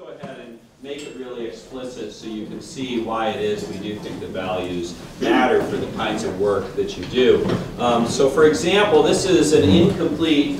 go ahead and make it really explicit so you can see why it is we do think that values matter for the kinds of work that you do. So for example, this is an incomplete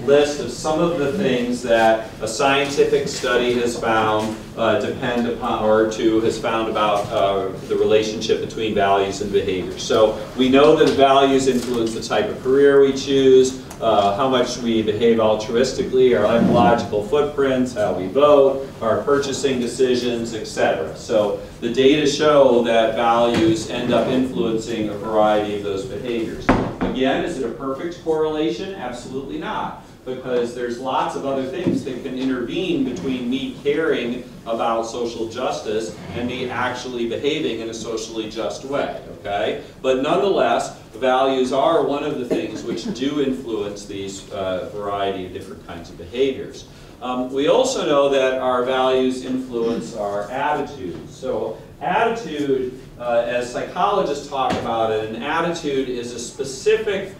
list of some of the things that a scientific study has found depend upon, or has found about the relationship between values and behavior. So we know that values influence the type of career we choose, how much we behave altruistically, our ecological footprints, how we vote, our purchasing decisions, etc. So the data show that values end up influencing a variety of those behaviors. Again, is it a perfect correlation? Absolutely not, because there's lots of other things that can intervene between me caring about social justice and me actually behaving in a socially just way, okay? But nonetheless, values are one of the things which do influence these variety of different kinds of behaviors. We also know that our values influence our attitudes. So attitude, as psychologists talk about it, an attitude is a specific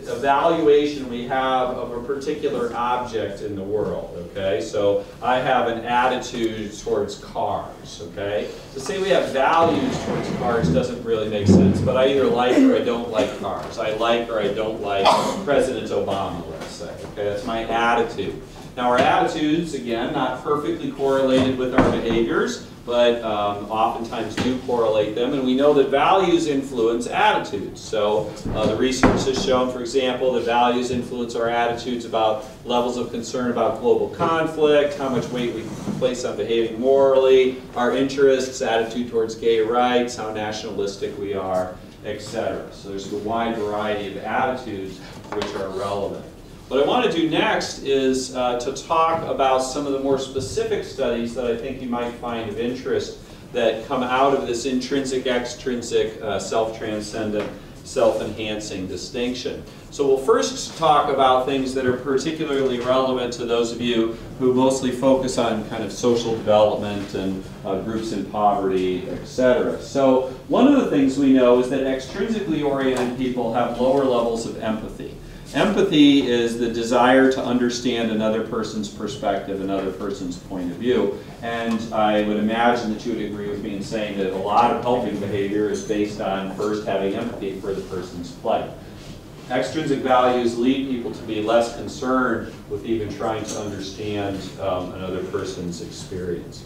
evaluation we have of a particular object in the world, okay? So I have an attitude towards cars, okay? To say we have values towards cars doesn't really make sense, but I either like or I don't like cars. I like or I don't like President Obama, let's say, okay? That's my attitude. Now our attitudes, again, not perfectly correlated with our behaviors, but oftentimes do correlate them, and we know that values influence attitudes. So the research has shown, for example, that values influence our attitudes about levels of concern about global conflict, how much weight we place on behaving morally, our interests, attitude towards gay rights, how nationalistic we are, etc. So there's a wide variety of attitudes which are relevant. What I want to do next is to talk about some of the more specific studies that I think you might find of interest that come out of this intrinsic-extrinsic, self-transcendent, self-enhancing distinction. So we'll first talk about things that are particularly relevant to those of you who mostly focus on kind of social development and groups in poverty, etc. So one of the things we know is that extrinsically oriented people have lower levels of empathy. Empathy is the desire to understand another person's perspective, another person's point of view. And I would imagine that you would agree with me in saying that a lot of helping behavior is based on first having empathy for the person's plight. Extrinsic values lead people to be less concerned with even trying to understand another person's experience.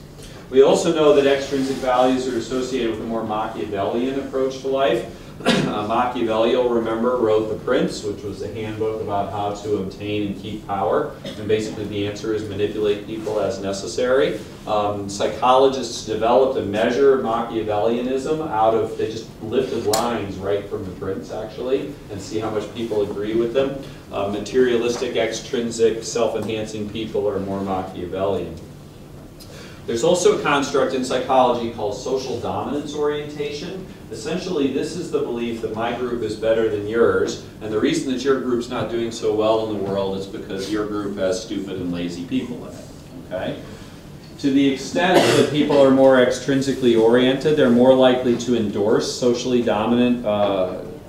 We also know that extrinsic values are associated with a more Machiavellian approach to life. Machiavelli, remember, wrote The Prince, which was a handbook about how to obtain and keep power. And basically the answer is manipulate people as necessary. Psychologists developed a measure of Machiavellianism out of, they just lifted lines right from The Prince, actually, and see how much people agree with them. Materialistic, extrinsic, self-enhancing people are more Machiavellian. There's also a construct in psychology called social dominance orientation. Essentially, this is the belief that my group is better than yours, and the reason that your group's not doing so well in the world is because your group has stupid and lazy people in it, okay? To the extent that people are more extrinsically oriented, they're more likely to endorse socially dominant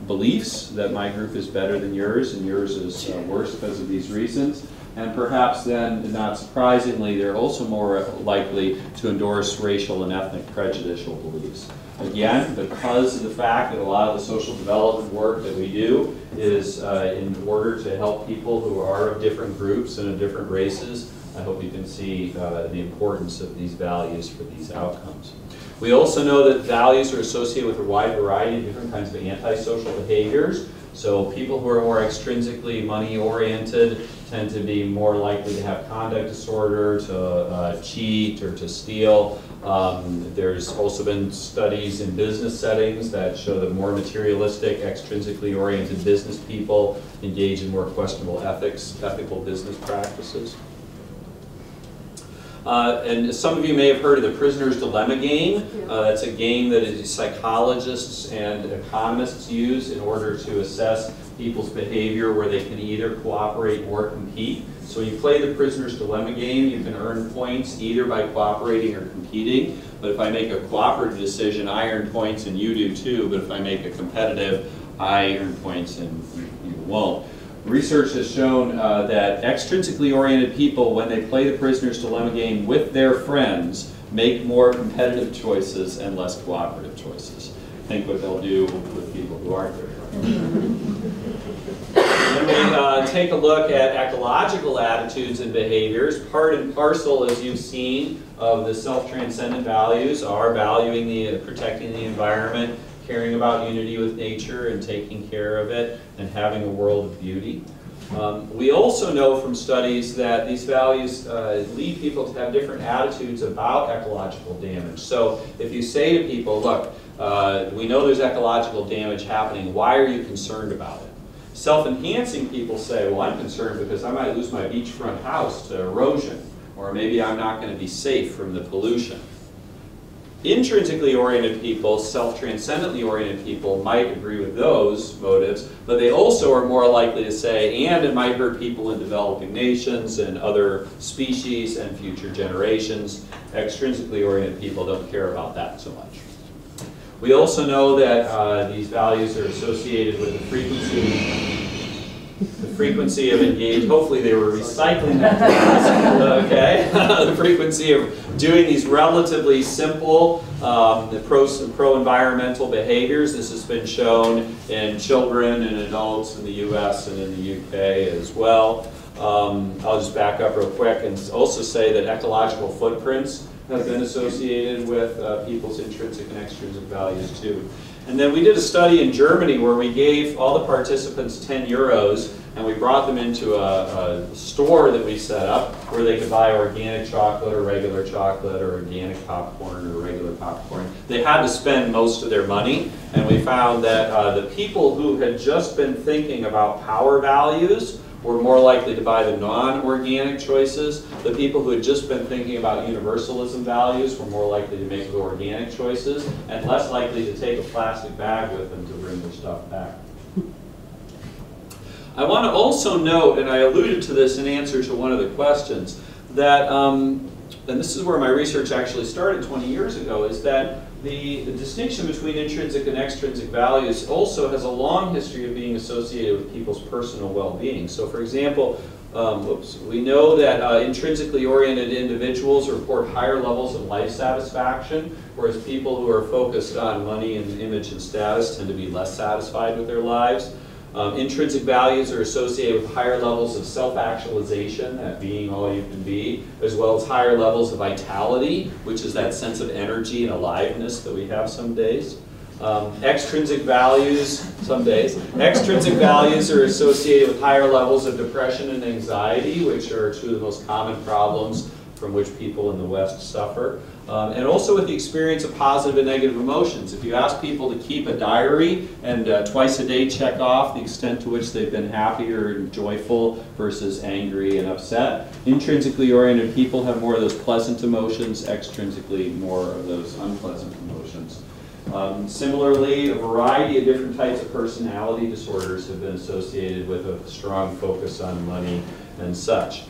beliefs that my group is better than yours and yours is worse because of these reasons. And perhaps then, not surprisingly, they're also more likely to endorse racial and ethnic prejudicial beliefs. Again, because of the fact that a lot of the social development work that we do is in order to help people who are of different groups and of different races, I hope you can see the importance of these values for these outcomes. We also know that values are associated with a wide variety of different kinds of antisocial behaviors. So people who are more extrinsically money-oriented tend to be more likely to have conduct disorder, to cheat, or to steal. There's also been studies in business settings that show that more materialistic, extrinsically oriented business people engage in more questionable ethical business practices. And some of you may have heard of the prisoner's dilemma game. That's a game that psychologists and economists use in order to assess people's behavior, where they can either cooperate or compete. So when you play the prisoner's dilemma game, you can earn points either by cooperating or competing. But if I make a cooperative decision, I earn points and you do too. But if I make a competitive, I earn points and you won't. research has shown that extrinsically oriented people, when they play the prisoner's dilemma game with their friends, make more competitive choices and less cooperative choices. Think what they'll do with people who aren't their friends. Then we take a look at ecological attitudes and behaviors. Part and parcel, as you've seen, of the self-transcendent values are valuing protecting the environment, caring about unity with nature and taking care of it, and having a world of beauty. We also know from studies that these values lead people to have different attitudes about ecological damage. So if you say to people, look, we know there's ecological damage happening, why are you concerned about it? Self-enhancing people say, well, I'm concerned because I might lose my beachfront house to erosion, or maybe I'm not going to be safe from the pollution. Intrinsically oriented people, self-transcendently oriented people might agree with those motives, but they also are more likely to say, and it might hurt people in developing nations and other species and future generations. Extrinsically oriented people don't care about that so much. We also know that these values are associated with the frequency of engaged. Hopefully they were recycling that. Okay, the frequency of doing these relatively simple pro-environmental behaviors. This has been shown in children and adults in the U.S. and in the UK as well. I'll just back up real quick and also say that ecological footprints have been associated with people's intrinsic and extrinsic values too. And then we did a study in Germany where we gave all the participants 10 euros and we brought them into a store that we set up where they could buy organic chocolate or regular chocolate or organic popcorn or regular popcorn. They had to spend most of their money, and we found that the people who had just been thinking about power values were more likely to buy the non-organic choices. The people who had just been thinking about universalism values were more likely to make the organic choices and less likely to take a plastic bag with them to bring their stuff back. I want to also note, and I alluded to this in answer to one of the questions, that, and this is where my research actually started 20 years ago, is that the distinction between intrinsic and extrinsic values also has a long history of being associated with people's personal well-being. So for example, we know that intrinsically oriented individuals report higher levels of life satisfaction, whereas people who are focused on money and image and status tend to be less satisfied with their lives. Intrinsic values are associated with higher levels of self-actualization, that being all you can be, as well as higher levels of vitality, which is that sense of energy and aliveness that we have some days. Extrinsic values, some days. Extrinsic values are associated with higher levels of depression and anxiety, which are two of the most common problems from which people in the West suffer. And also with the experience of positive and negative emotions. If you ask people to keep a diary and twice a day check off the extent to which they've been happy or joyful versus angry and upset, intrinsically oriented people have more of those pleasant emotions, extrinsically more of those unpleasant emotions. Similarly, a variety of different types of personality disorders have been associated with a strong focus on money and such,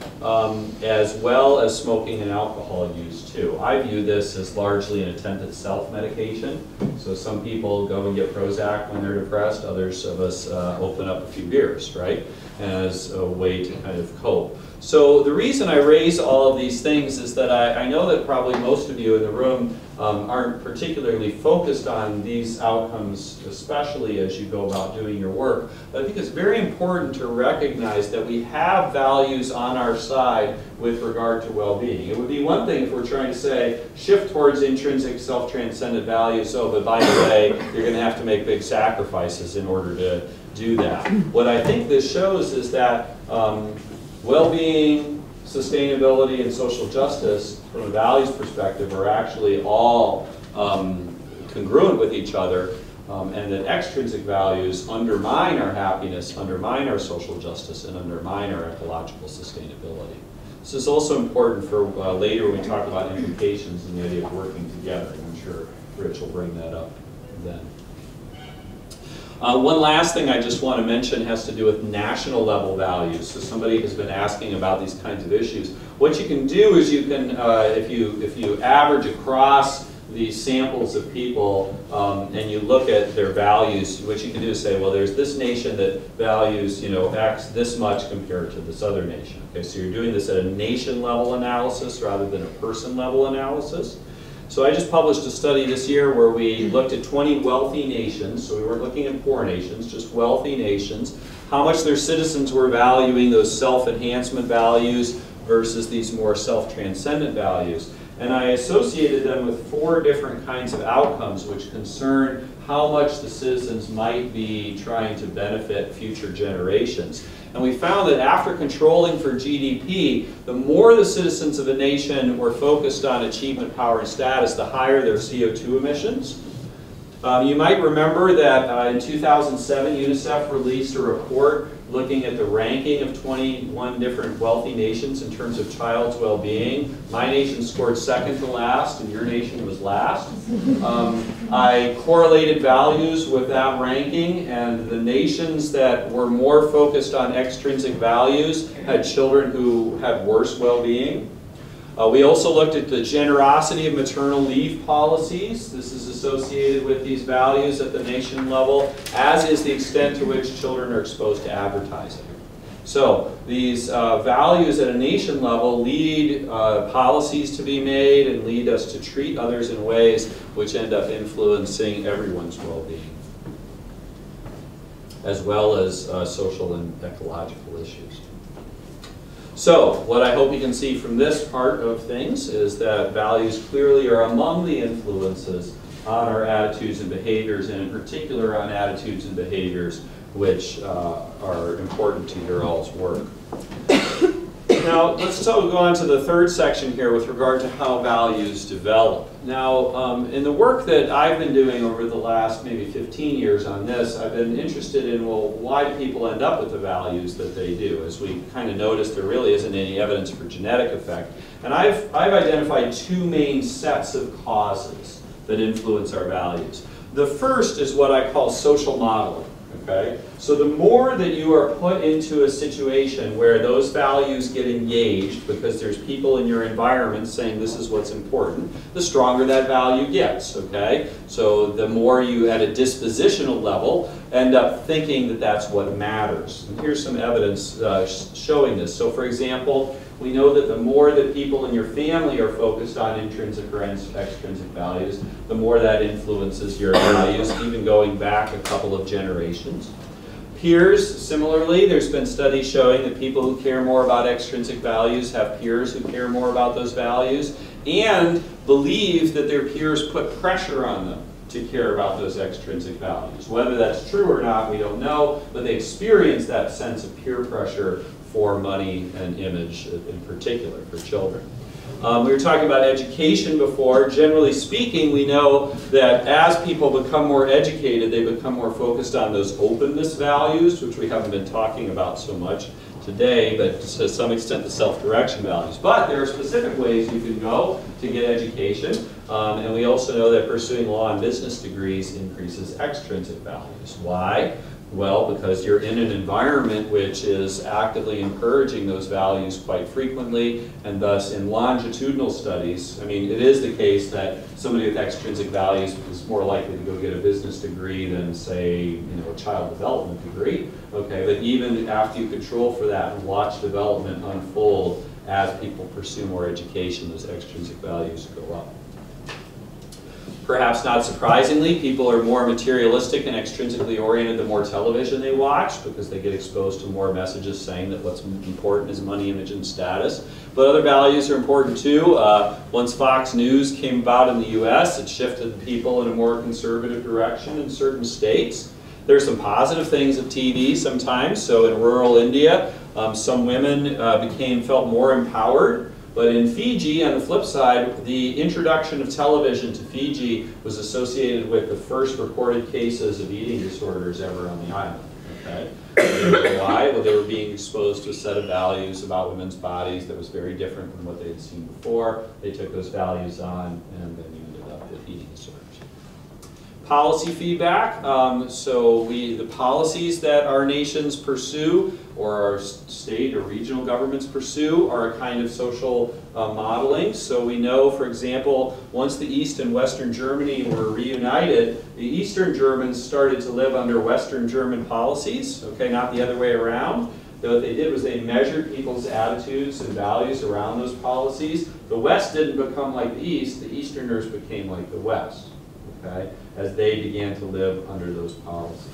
as well as smoking and alcohol use too. I view this as largely an attempt at self-medication. So some people go and get Prozac when they're depressed, others of us open up a few beers, right, as a way to kind of cope. So the reason I raise all of these things is that I know that probably most of you in the room aren't particularly focused on these outcomes, especially as you go about doing your work. But I think it's very important to recognize that we have values on our side with regard to well-being. It would be one thing if we're trying to say, shift towards intrinsic self-transcendent values, so, but by the way, you're going to have to make big sacrifices in order to do that. What I think this shows is that well-being, sustainability, and social justice, from a values perspective, are actually all congruent with each other, and that extrinsic values undermine our happiness, undermine our social justice, and undermine our ecological sustainability. This is also important for later when we talk about implications and the idea of working together. I'm sure Rich will bring that up then. One last thing I just want to mention has to do with national level values. So somebody has been asking about these kinds of issues. What you can do is you can, if you average across these samples of people and you look at their values, what you can do is say, well, there's this nation that values, X this much compared to this other nation. Okay, so you're doing this at a nation level analysis rather than a person level analysis. So I just published a study this year where we looked at 20 wealthy nations, so we weren't looking at poor nations, just wealthy nations, how much their citizens were valuing those self-enhancement values versus these more self-transcendent values. And I associated them with 4 different kinds of outcomes which concern how much the citizens might be trying to benefit future generations. And we found that after controlling for GDP, the more the citizens of a nation were focused on achievement, power, and status, the higher their CO2 emissions. You might remember that in 2007, UNICEF released a report looking at the ranking of 21 different wealthy nations in terms of child's well-being. My nation scored second to last, and your nation was last. I correlated values with that ranking, and the nations that were more focused on extrinsic values had children who had worse well-being. We also looked at the generosity of maternal leave policies. This is associated with these values at the nation level, as is the extent to which children are exposed to advertising. So these values at a nation level lead policies to be made and lead us to treat others in ways which end up influencing everyone's well-being, as well as social and ecological issues. So, what I hope you can see from this part of things is that values clearly are among the influences on our attitudes and behaviors, and in particular on attitudes and behaviors which are important to your all's work. Now, let's go on to the third section here with regard to how values develop. Now, in the work that I've been doing over the last maybe 15 years on this, I've been interested in, well, why do people end up with the values that they do? As we kind of noticed, there really isn't any evidence for genetic effect. And I've identified 2 main sets of causes that influence our values. The first is what I call social modeling. Okay? So the more that you are put into a situation where those values get engaged because there's people in your environment saying this is what's important, the stronger that value gets. Okay? So the more you at a dispositional level end up thinking that that's what matters. And here's some evidence showing this. So for example, we know that the more that people in your family are focused on intrinsic or extrinsic values, the more that influences your values, even going back a couple of generations. Peers, similarly, there's been studies showing that people who care more about extrinsic values have peers who care more about those values and believe that their peers put pressure on them to care about those extrinsic values. Whether that's true or not, we don't know, but they experience that sense of peer pressure for money and image in particular for children. We were talking about education before. Generally speaking, we know that as people become more educated, they become more focused on those openness values, which we haven't been talking about so much today, but to some extent the self-direction values. But there are specific ways you can go to get education, and we also know that pursuing law and business degrees increases extrinsic values. Why? Well, because you're in an environment which is actively encouraging those values quite frequently, and thus in longitudinal studies, I mean, it is the case that somebody with extrinsic values is more likely to go get a business degree than, say, a child development degree. Okay, but even after you control for that and watch development unfold as people pursue more education, those extrinsic values go up. Perhaps not surprisingly, people are more materialistic and extrinsically oriented the more television they watch because they get exposed to more messages saying that what's important is money, image, and status. But other values are important too. Once Fox News came about in the US, it shifted people in a more conservative direction in certain states. There's some positive things of TV sometimes. So in rural India, some women felt more empowered. But in Fiji, on the flip side, the introduction of television to Fiji was associated with the first recorded cases of eating disorders ever on the island. Okay? Why? Well, they were being exposed to a set of values about women's bodies that was very different from what they had seen before. They took those values on, and then you ended up with eating disorders. policy feedback. So the policies that our nations pursue, or our state or regional governments pursue, are a kind of social modeling. So we know, for example, once the East and Western Germany were reunited, the Eastern Germans started to live under Western German policies, okay, not the other way around. What they did was they measured people's attitudes and values around those policies. The West didn't become like the East, the Easterners became like the West, okay, as they began to live under those policies.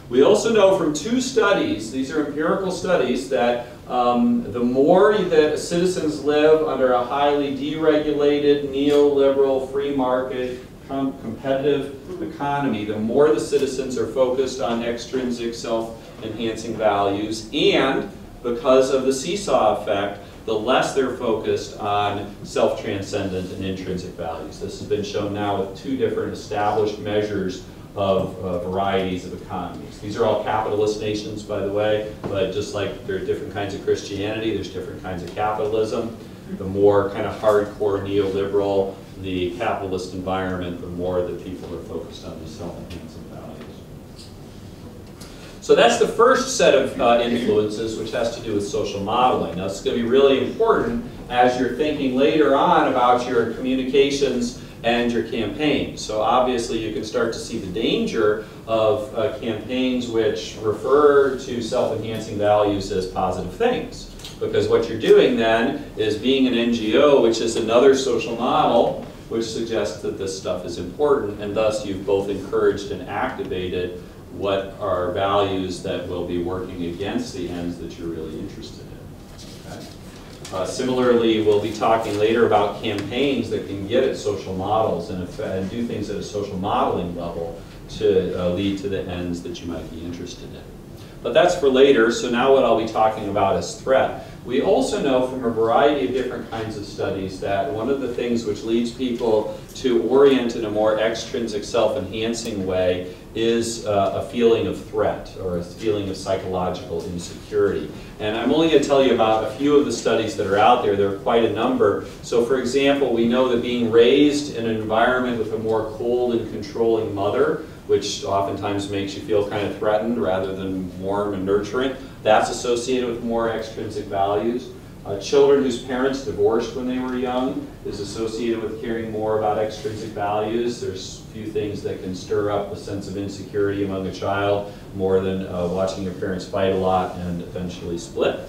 We also know from 2 studies, these are empirical studies, that the more that citizens live under a highly deregulated, neoliberal, free market, competitive economy, the more the citizens are focused on extrinsic self-enhancing values, and because of the seesaw effect, the less they're focused on self-transcendent and intrinsic values. This has been shown now with 2 different established measures of varieties of economies. These are all capitalist nations, by the way, but just like there are different kinds of Christianity, there's different kinds of capitalism. The more kind of hardcore neoliberal the capitalist environment, the more that people are focused on these self-enhancing values. So that's the first set of influences, which has to do with social modeling. Now, it's going to be really important as you're thinking later on about your communications and your campaigns. So obviously you can start to see the danger of campaigns which refer to self-enhancing values as positive things. Because what you're doing then is being an NGO, which is another social model, which suggests that this stuff is important, and thus you've both encouraged and activated what are values that will be working against the ends that you're really interested in. Okay? Similarly, we'll be talking later about campaigns that can get at social models and do things at a social modeling level to lead to the ends that you might be interested in. But that's for later, so now what I'll be talking about is threat. We also know from a variety of different kinds of studies that one of the things which leads people to orient in a more extrinsic self-enhancing way is a feeling of threat or a feeling of psychological insecurity. And I'm only going to tell you about a few of the studies that are out there. There are quite a number. So for example, we know that being raised in an environment with a more cold and controlling mother, which oftentimes makes you feel kind of threatened rather than warm and nurturing, that's associated with more extrinsic values. Children whose parents divorced when they were young is associated with caring more about extrinsic values. There's a few things that can stir up a sense of insecurity among a child more than watching your parents fight a lot and eventually split.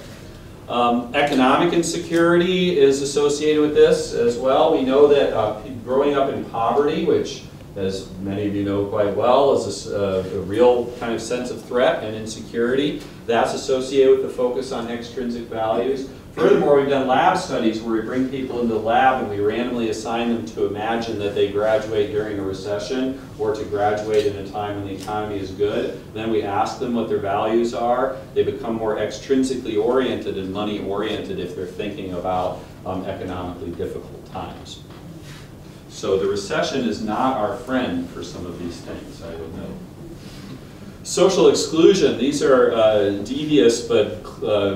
Economic insecurity is associated with this as well. We know that growing up in poverty, which as many of you know quite well, is a real kind of sense of threat and insecurity. That's associated with the focus on extrinsic values. Furthermore, we've done lab studies where we bring people into the lab and we randomly assign them to imagine that they graduate during a recession or to graduate in a time when the economy is good. Then we ask them what their values are. They become more extrinsically oriented and money oriented if they're thinking about economically difficult times. So the recession is not our friend for some of these things, I would note. Social exclusion, these are devious but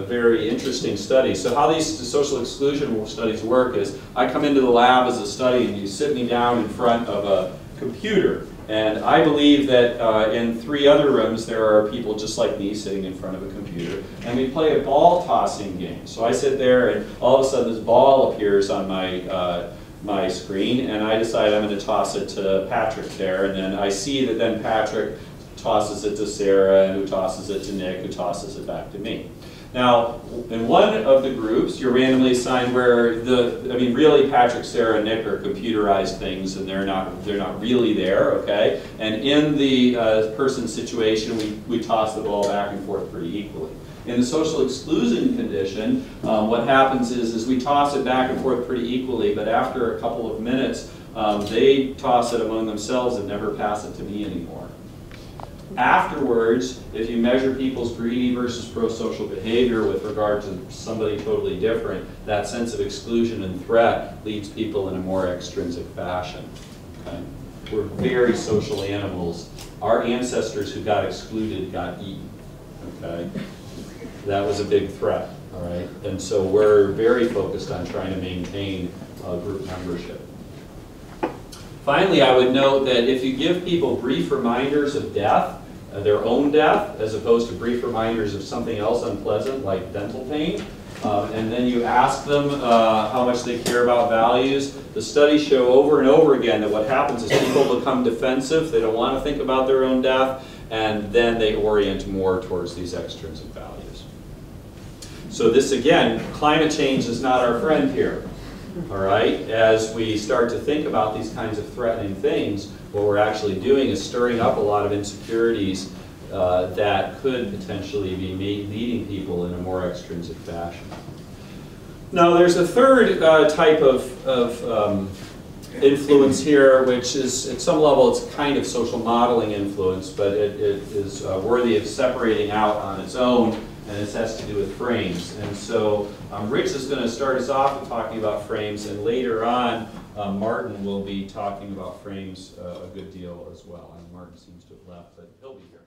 very interesting studies. So how these social exclusion studies work is I come into the lab as a study and you sit me down in front of a computer. And I believe that in 3 other rooms there are people just like me sitting in front of a computer. And we play a ball tossing game. So I sit there and all of a sudden this ball appears on my screen and I decide I'm going to toss it to Patrick there. And then I see that then Patrick tosses it to Sarah, and who tosses it to Nick, who tosses it back to me. Now, in one of the groups, you're randomly assigned where really Patrick, Sarah, and Nick are computerized things, and they're not really there, okay? And in the person's situation, we toss the ball back and forth pretty equally. In the social exclusion condition, what happens is we toss it back and forth pretty equally, but after a couple of minutes, they toss it among themselves and never pass it to me anymore. Afterwards, if you measure people's greedy versus pro-social behavior with regard to somebody totally different, that sense of exclusion and threat leads people in a more extrinsic fashion. Okay? We're very social animals. Our ancestors who got excluded got eaten. Okay? That was a big threat. All right? And so we're very focused on trying to maintain group membership. Finally, I would note that if you give people brief reminders of death, their own death, as opposed to brief reminders of something else unpleasant like dental pain, and then you ask them how much they care about values, the studies show over and over again that what happens is people become defensive, they don't want to think about their own death, and then they orient more towards these extrinsic values. So this, again, climate change is not our friend here. All right, as we start to think about these kinds of threatening things, what we're actually doing is stirring up a lot of insecurities that could potentially be leading people in a more extrinsic fashion. Now, there's a third type of influence here, which is, at some level, it's kind of social modeling influence, but it is worthy of separating out on its own, and this has to do with frames. And so Rich is going to start us off with talking about frames, and later on, Martin will be talking about frames a good deal as well. And Martin seems to have left, but he'll be here.